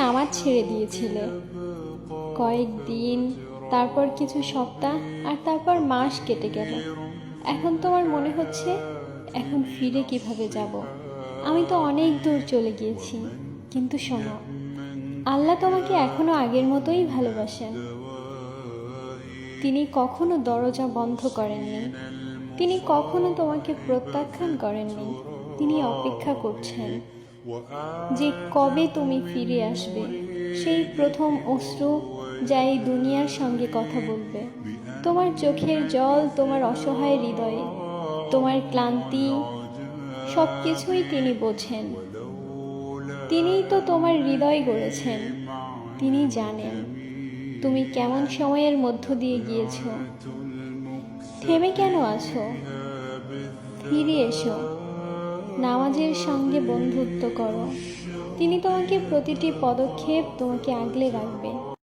নামাজ ছেড়ে দিয়েছিলে, কয়েকদিন, তারপর কিছু সপ্তাহ, আর তারপর মাস কেটে গেল। এখন তোমার মনে হচ্ছে এখন ফিরে কিভাবে যাব। আমি তো অনেক দূর চলে গিয়েছি। কিন্তু শোনো, আল্লাহ তোমাকে এখনো আগের মতোই ভালোবাসেন। তিনি কখনো দরজা বন্ধ করেননি, তিনি কখনো তোমাকে প্রত্যাখ্যান করেননি। তিনি অপেক্ষা করছেন যে কবে তুমি ফিরে আসবে, সেই প্রথম অশ্রু যা এই দুনিয়ার সঙ্গে কথা বলবে। তোমার চোখের জল, তোমার অসহায় হৃদয়ে, তোমার ক্লান্তি, সব কিছুই তিনি বোঝেন। তিনিই তো তোমার হৃদয় গড়েছেন। তিনি জানেন তুমি কেমন সময়ের মধ্য দিয়ে গিয়েছো। থেমে কেন আছো? ফিরে এসো, নামাজের সঙ্গে বন্ধুত্ব করো। তিনি তোমাকে প্রতিটি পদক্ষেপ তোমাকে আগলে রাখবে।